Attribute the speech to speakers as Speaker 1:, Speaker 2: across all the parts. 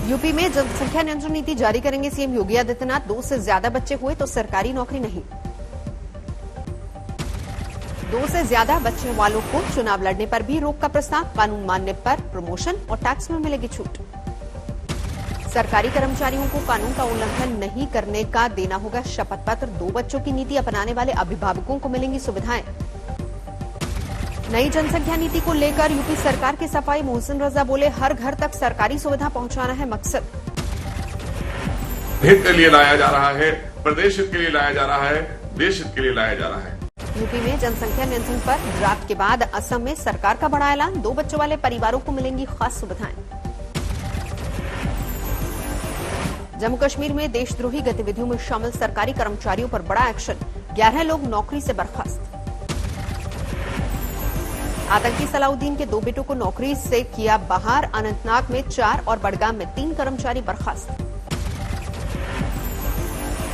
Speaker 1: UP में जनसंख्या नियंत्रण नीति जारी करेंगे सीएम योगी आदित्यनाथ। 2 से ज्यादा बच्चे हुए तो सरकारी नौकरी नहीं। 2 से ज्यादा बच्चे वालों को चुनाव लड़ने पर भी रोक का प्रस्ताव। कानून मानने पर प्रमोशन और टैक्स में मिलेगी छूट। सरकारी कर्मचारियों को कानून का उल्लंघन नहीं करने का देना होगा शपथ पत्र। 2 बच्चों की नीति अपनाने वाले अभिभावकों को मिलेंगी सुविधाएं। नई जनसंख्या नीति को लेकर यूपी सरकार की सफाई। मोहसिन रजा बोले, हर घर तक सरकारी सुविधा पहुंचाना है मकसद।
Speaker 2: हित के लिए लाया जा रहा है, प्रदेश हित के लिए लाया जा रहा है, देश हित के लिए लाया जा रहा है।
Speaker 1: यूपी में जनसंख्या नियंत्रण पर ड्राफ्ट के बाद असम में सरकार का बड़ा ऐलान। 2 बच्चों वाले परिवारों को मिलेंगी खास सुविधाएं। जम्मू कश्मीर में देशद्रोही गतिविधियों में शामिल सरकारी कर्मचारियों पर बड़ा एक्शन। 11 लोग नौकरी से बर्खास्त। आतंकी सलाउद्दीन के 2 बेटों को नौकरी से किया बाहर। अनंतनाग में 4 और बडगाम में 3 कर्मचारी बर्खास्त।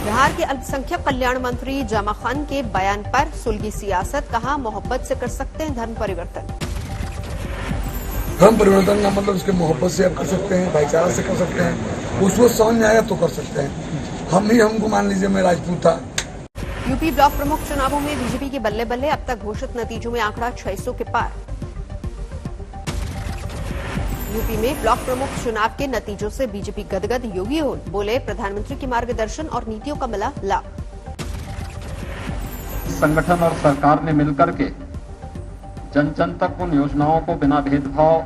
Speaker 1: बिहार के अल्पसंख्यक कल्याण मंत्री जामा खान के बयान पर सुलगी सियासत। कहा, मोहब्बत से कर सकते हैं धर्म परिवर्तन।
Speaker 3: धर्म परिवर्तन का मतलब उसके मोहब्बत से आप कर सकते हैं, भाईचारा से कर सकते हैं, उसको समझ में आएगा तो कर सकते हैं। हमको मान लीजिए, मैं राजपूत था।
Speaker 1: यूपी ब्लॉक प्रमुख चुनावों में बीजेपी के बल्ले बल्ले। अब तक घोषित नतीजों में आंकड़ा 600 के पार। यूपी में ब्लॉक प्रमुख चुनाव के नतीजों से बीजेपी गदगद। योगी बोले, प्रधानमंत्री के मार्गदर्शन और नीतियों का मिला लाभ।
Speaker 4: संगठन और सरकार ने मिलकर के जन जन तक उन योजनाओं को बिना भेदभाव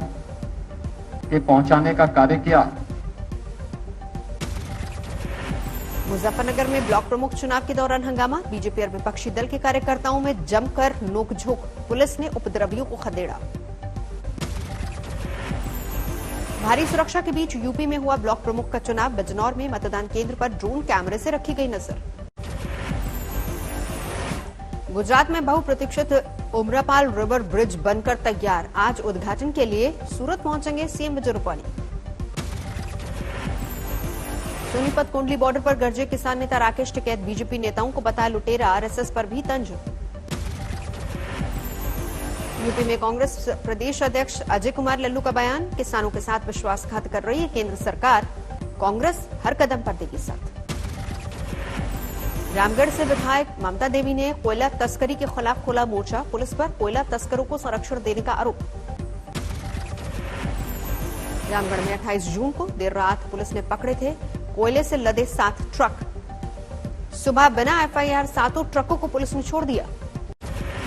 Speaker 4: के पहुंचाने का कार्य किया।
Speaker 1: मुजफ्फरनगर में ब्लॉक प्रमुख चुनाव के दौरान हंगामा। बीजेपी और विपक्षी दल के कार्यकर्ताओं में जमकर नोकझोंक। पुलिस ने उपद्रवियों को खदेड़ा। भारी सुरक्षा के बीच यूपी में हुआ ब्लॉक प्रमुख का चुनाव। बिजनौर में मतदान केंद्र पर ड्रोन कैमरे से रखी गई नजर। गुजरात में बहुप्रतीक्षित उमरापाल रिवर ब्रिज बनकर तैयार। आज उद्घाटन के लिए सूरत पहुंचेंगे सीएम विजय रूपाणी। सोनीपत कोंडली बॉर्डर पर गरजे किसान नेता राकेश टिकैत। बीजेपी नेताओं को बताया लुटेरा। आरएसएस पर भी तंज। यूपी में कांग्रेस प्रदेश अध्यक्ष अजय कुमार लल्लू का बयान। किसानों के साथ विश्वासघात कर रही है केंद्र सरकार। कांग्रेस हर कदम पर देगी साथ। रामगढ़ से विधायक ममता देवी ने कोयला तस्करी के खिलाफ खोला मोर्चा। पुलिस पर कोयला तस्करों को संरक्षण देने का आरोप। रामगढ़ में 28 जून को देर रात पुलिस ने पकड़े थे कोयले से लदे 7 ट्रक। सुबह बिना एफआईआर 7 ट्रकों को पुलिस ने छोड़ दिया।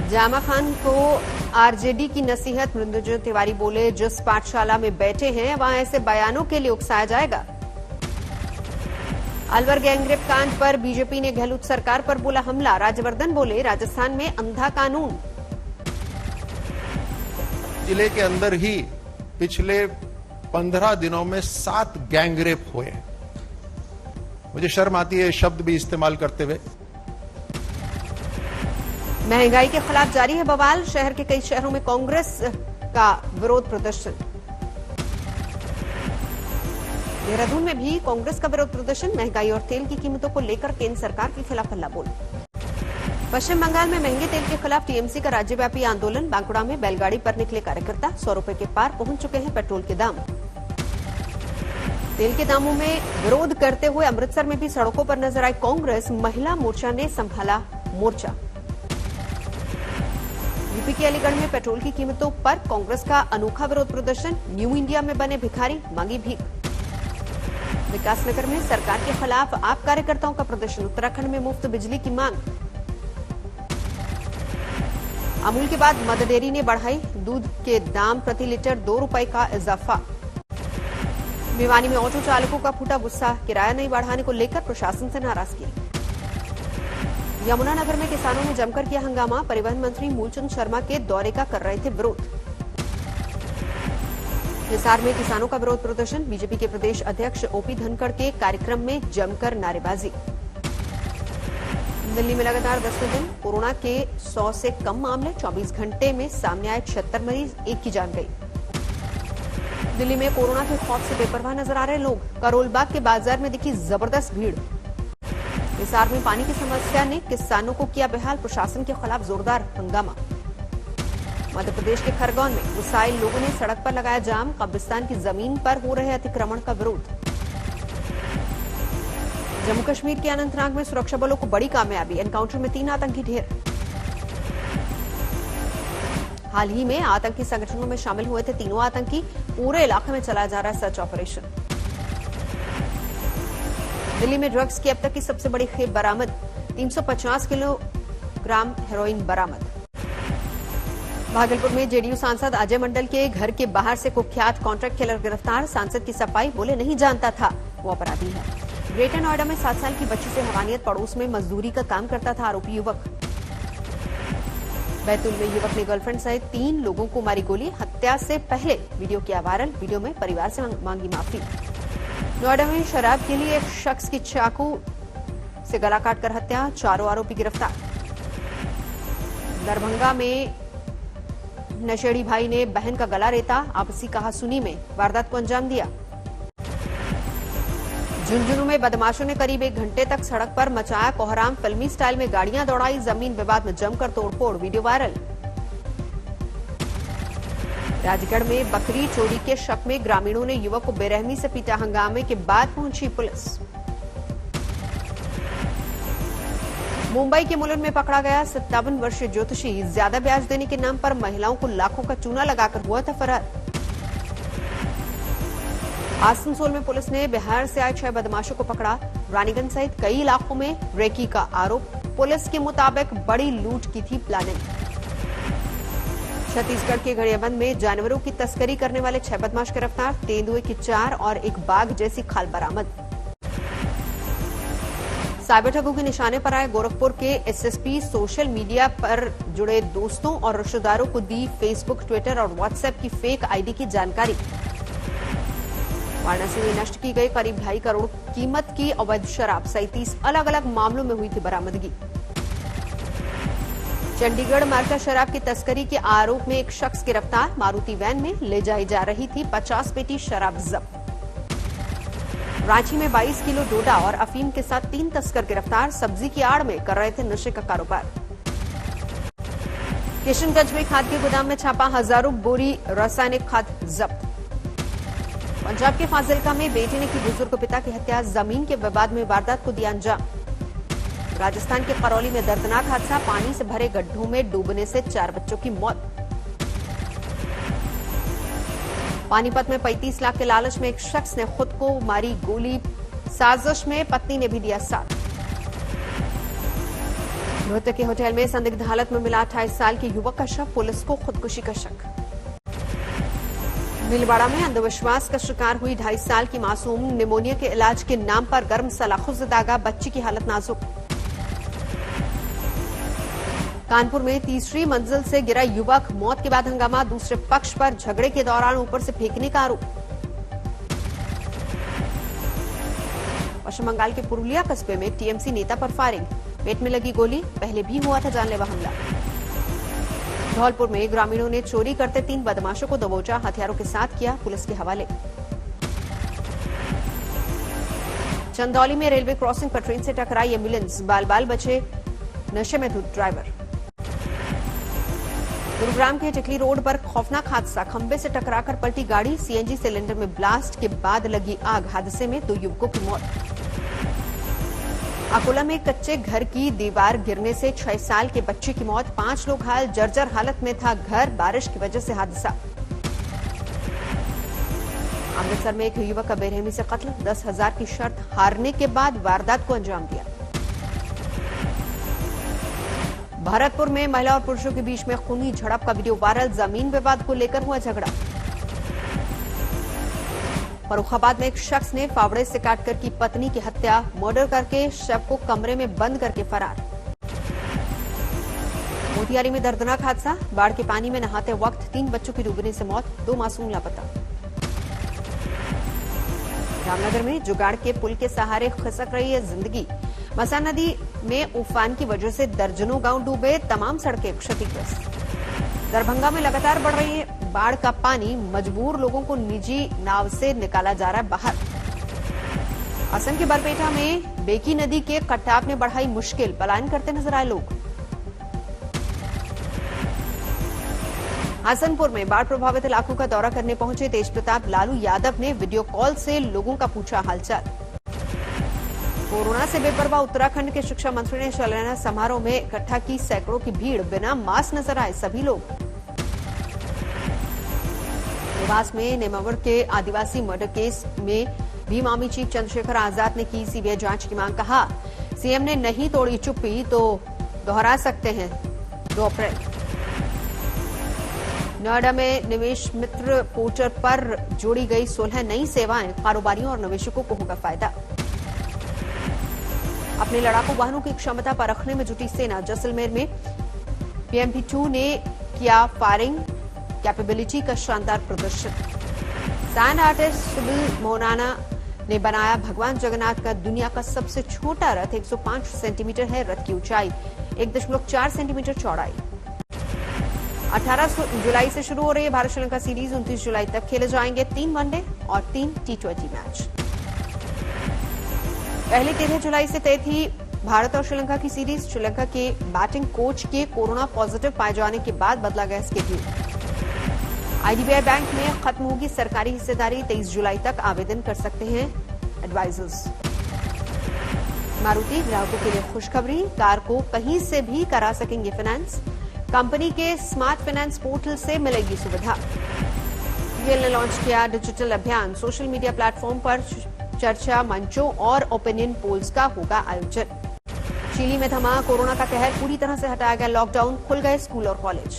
Speaker 1: जामा खान को आरजेडी की नसीहत। मृत्युंजय तिवारी बोले, जिस पाठशाला में बैठे हैं वहां ऐसे बयानों के लिए उकसाया जाएगा। अलवर गैंगरेप कांड पर बीजेपी ने गहलोत सरकार पर बोला हमला। राज्यवर्धन बोले, राजस्थान में अंधा कानून।
Speaker 5: जिले के अंदर ही पिछले 15 दिनों में 7 गैंगरेप हुए। मुझे शर्म आती है शब्द भी इस्तेमाल करते हुए।
Speaker 1: महंगाई के खिलाफ जारी है बवाल। शहर के कई शहरों में कांग्रेस का विरोध प्रदर्शन। देहरादून में भी कांग्रेस का विरोध प्रदर्शन। महंगाई और तेल की कीमतों को लेकर केंद्र सरकार के खिलाफ हल्ला बोल। पश्चिम बंगाल में महंगे तेल के खिलाफ टीएमसी का राज्यव्यापी आंदोलन। बांकुड़ा में बैलगाड़ी पर निकले कार्यकर्ता। 100 रुपए के पार पहुंच चुके हैं पेट्रोल के दाम। तेल के दामों में विरोध करते हुए अमृतसर में भी सड़कों पर नजर आई कांग्रेस। महिला मोर्चा ने संभाला मोर्चा। यूपी के अलीगढ़ में पेट्रोल की कीमतों पर कांग्रेस का अनोखा विरोध प्रदर्शन। न्यू इंडिया में बने भिखारी, मांगी भीख। विकासनगर में सरकार के खिलाफ आप कार्यकर्ताओं का प्रदर्शन। उत्तराखंड में मुफ्त बिजली की मांग। अमूल के बाद मदर डेयरी ने बढ़ाई दूध के दाम। प्रति लीटर 2 रुपए का इजाफा। भिवानी में ऑटो चालकों का फूटा गुस्सा। किराया नहीं बढ़ाने को लेकर प्रशासन से नाराजगी। यमुनानगर में किसानों ने जमकर किया हंगामा। परिवहन मंत्री मूलचंद शर्मा के दौरे का कर रहे थे विरोध। हिसार में किसानों का विरोध प्रदर्शन। बीजेपी के प्रदेश अध्यक्ष ओपी धनखड़ के कार्यक्रम में जमकर नारेबाजी। दिल्ली में लगातार 10वें दिन कोरोना के 100 से कम मामले। 24 घंटे में सामने आए 76 मरीज, 1 की जान गई। दिल्ली में कोरोना के खौफ से बेपरवाह नजर आ रहे लोग। करोलबाग के बाजार में दिखी जबरदस्त भीड़। हिसार में पानी की समस्या ने किसानों को किया बेहाल। प्रशासन के खिलाफ जोरदार हंगामा। मध्य प्रदेश के खरगोन में गुस्साए लोगों ने सड़क पर लगाया जाम। कब्रिस्तान की जमीन पर हो रहे अतिक्रमण का विरोध। जम्मू कश्मीर के अनंतनाग में सुरक्षा बलों को बड़ी कामयाबी, एनकाउंटर में 3 आतंकी ढेर। हाल ही में आतंकी संगठनों में शामिल हुए थे तीनों आतंकी, पूरे इलाके में चलाया जा रहा है सर्च ऑपरेशन। दिल्ली में ड्रग्स की अब तक की सबसे बड़ी खेप बरामद, 350 किलोग्राम हेरोइन बरामद। भागलपुर में जेडीयू सांसद अजय मंडल के घर के बाहर से कुख्यात कॉन्ट्रैक्ट किलर गिरफ्तार, सांसद की सफाई, बोले नहीं जानता था वो अपराधी है। ग्रेटर नोएडा में 7 साल की बच्ची से हैवानियत, पड़ोस में मजदूरी का काम करता था आरोपी युवक। बैतूल में युवक ने गर्लफ्रेंड सहित 3 लोगों को मारी गोली, हत्या से पहले वीडियो किया वायरल, वीडियो में परिवार से मांगी माफी। नोएडा में शराब के लिए एक शख्स की चाकू से गला काटकर हत्या, 4 आरोपी गिरफ्तार। दरभंगा में नशेड़ी भाई ने बहन का गला रेता, आपसी कहासुनी में वारदात को अंजाम दिया। झुंझुनू में बदमाशों ने करीब 1 घंटे तक सड़क पर मचाया कोहराम, फिल्मी स्टाइल में गाड़ियां दौड़ाई, जमीन विवाद में जमकर तोड़फोड़, वीडियो वायरल। राजगढ़ में बकरी चोरी के शक में ग्रामीणों ने युवक को बेरहमी से पीटा, हंगामे के बाद पहुंची पुलिस। मुंबई के मुलुंड में पकड़ा गया 57 वर्षीय ज्योतिषी, ज्यादा ब्याज देने के नाम पर महिलाओं को लाखों का चूना लगाकर हुआ था फरार। आसनसोल में पुलिस ने बिहार से आए 6 बदमाशों को पकड़ा, रानीगंज सहित कई इलाकों में रेकी का आरोप, पुलिस के मुताबिक बड़ी लूट की थी प्लानिंग। छत्तीसगढ़ के गरियाबंद में जानवरों की तस्करी करने वाले 6 बदमाश गिरफ्तार, तेंदुए की 4 और एक बाघ जैसी खाल बरामद। साइबर ठगों के निशाने पर आए गोरखपुर के एसएसपी, सोशल मीडिया पर जुड़े दोस्तों और रिश्तेदारों को दी फेसबुक, ट्विटर और व्हाट्सएप की फेक आईडी की जानकारी। वाराणसी में नष्ट की गई करीब 2.5 करोड़ कीमत की अवैध शराब, 37 अलग अलग मामलों में हुई थी बरामदगी। चंडीगढ़ मार्का शराब की तस्करी के आरोप में एक शख्स गिरफ्तार, मारुति वैन में ले जाई जा रही थी 50 पेटी शराब जब्त। रांची में 22 किलो डोडा और अफीम के साथ 3 तस्कर गिरफ्तार, सब्जी की आड़ में कर रहे थे नशे का कारोबार। किशनगंज में खाद के गोदाम में छापा, हजारों बोरी रासायनिक खाद जब्त। पंजाब के फाजिलका में बेटे ने की बुजुर्ग पिता की हत्या, जमीन के विवाद में वारदात को दिया अंजाम। राजस्थान के करौली में दर्दनाक हादसा, पानी से भरे गड्ढों में डूबने से 4 बच्चों की मौत। पानीपत में 35 लाख के लालच में एक शख्स ने खुद को मारी गोली, साजिश में पत्नी ने भी दिया साथ। रोहतक के होटल में संदिग्ध हालत में मिला 28 साल के युवक का शव, पुलिस को खुदकुशी का शक। भीलवाड़ा में अंधविश्वास का शिकार हुई 2.5 साल की मासूम, निमोनिया के इलाज के नाम पर गर्म सलाखों से दागा, बच्ची की हालत नाजुक। कानपुर में तीसरी मंजिल से गिरा युवक, मौत के बाद हंगामा, दूसरे पक्ष पर झगड़े के दौरान ऊपर से फेंकने का आरोप। पश्चिम बंगाल के पुरुलिया कस्बे में टीएमसी नेता पर फायरिंग, पेट में लगी गोली, पहले भी हुआ था जानलेवा हमला। धौलपुर में ग्रामीणों ने चोरी करते 3 बदमाशों को दबोचा, हथियारों के साथ किया पुलिस के हवाले। चंदौली में रेलवे क्रॉसिंग पर ट्रेन से टकराई एम्बुलेंस, बाल बाल बचे नशे में धुत ड्राइवर। गुरुग्राम के टिकली रोड पर खौफनाक हादसा, खंबे से टकराकर पलटी गाड़ी, सीएनजी सिलेंडर में ब्लास्ट के बाद लगी आग, हादसे में 2 युवकों की मौत। अकोला में कच्चे घर की दीवार गिरने से 6 साल के बच्चे की मौत, 5 लोग घायल, जर्जर हालत में था घर, बारिश की वजह से हादसा। अमृतसर में एक युवक का बेरहमी से कत्ल, 10,000 की शर्त हारने के बाद वारदात को अंजाम दिया। भरतपुर में महिला और पुरुषों के बीच में खूनी झड़प का वीडियो वायरल, जमीन विवाद को लेकर हुआ झगड़ा। फर्रुखाबाद में एक शख्स ने फावड़े से काटकर की पत्नी की हत्या, मर्डर करके शव को कमरे में बंद करके फरार। मोतिहारी में दर्दनाक हादसा, बाढ़ के पानी में नहाते वक्त 3 बच्चों की डूबने से मौत, 2 मासूम लापता। रामनगर में जुगाड़ के पुल के सहारे खिसक रही है जिंदगी, मसा नदी में उफान की वजह से दर्जनों गांव डूबे, तमाम सड़कें क्षतिग्रस्त। दरभंगा में लगातार बढ़ रही है बाढ़ का पानी, मजबूर लोगों को निजी नाव से निकाला जा रहा है बाहर। असम के बरपेटा में बेकी नदी के कटाव ने बढ़ाई मुश्किल, पलायन करते नजर आए लोग। हसनपुर में बाढ़ प्रभावित इलाकों का दौरा करने पहुंचे तेज प्रताप लालू यादव ने वीडियो कॉल से लोगों का पूछा हालचाल। कोरोना से बेपरवाह उत्तराखंड के शिक्षा मंत्री ने शिलान्यास समारोह में इकट्ठा की सैकड़ों की भीड़, बिना मास्क नजर आए सभी लोग। देवास में नेमावर के आदिवासी मर्डर केस में भीम आर्मी चीफ चंद्रशेखर आजाद ने की सीबीआई जांच की मांग। कहा, सीएम ने नहीं तोड़ी चुप्पी तो दोहरा सकते हैं 2 अप्रैल। नोएडा में निवेश मित्र पोर्टल पर जोड़ी गई 16 नई सेवाएं, कारोबारियों और निवेशकों को होगा फायदा। अपने लड़ाकू वाहनों की क्षमता परखने में जुटी सेना, जैसलमेर में PMP-2 ने किया फायरिंग कैपेबिलिटी का शानदार प्रदर्शन। सैंड आर्टिस्ट सुबिल मोनाना ने बनाया भगवान जगन्नाथ का दुनिया का सबसे छोटा रथ। 105 सेंटीमीटर है रथ की ऊंचाई, 1.4 सेंटीमीटर चौड़ाई। 18 जुलाई से शुरू हो रही है भारत श्रीलंका सीरीज, 29 जुलाई तक खेले जाएंगे 3 वनडे और 3 T20 मैच। पहले 13 जुलाई से तय थी भारत और श्रीलंका की सीरीज। श्रीलंका के बैटिंग कोच के कोरोना पॉजिटिव पाए जाने के बाद बदला गया स्केड्यूल। IDBI बैंक में खत्म होगी सरकारी हिस्सेदारी, 23 जुलाई तक आवेदन कर सकते हैं एडवाइजर्स। मारुति ग्राहकों के लिए खुशखबरी, कार को कहीं से भी करा सकेंगे फाइनेंस। कंपनी के स्मार्ट फाइनेंस पोर्टल से मिलेगी सुविधा। यूएल ने लॉन्च किया डिजिटल अभियान, सोशल मीडिया प्लेटफॉर्म पर चर्चा मंचों और ओपिनियन पोल्स का होगा आयोजन। चिली में थमा कोरोना का कहर, पूरी तरह से हटाया गया लॉकडाउन, खुल गए स्कूल और कॉलेज।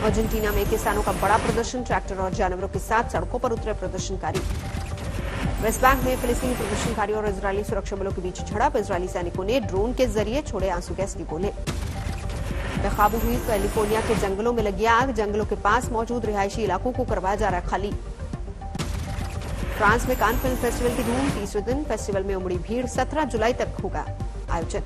Speaker 1: अर्जेंटीना में किसानों का बड़ा प्रदर्शन, ट्रैक्टर और जानवरों के साथ सड़कों पर उतरे प्रदर्शनकारी। वेस्ट बैंक में फिलिस्तीनी प्रदर्शनकारियों और इजरायली सुरक्षा बलों के बीच झड़प, इजरायली सैनिकों ने ड्रोन के जरिए छोड़े आंसू गैस के गोले। बेकाबू हुई कैलिफोर्निया के जंगलों में लगी आग, जंगलों के पास मौजूद रिहायशी इलाकों को करवाया जा रहा है खाली। फ्रांस में कान फिल्म फेस्टिवल की धूम, 30वें दिन फेस्टिवल में उमड़ी भीड़, 17 जुलाई तक होगा आयोजन।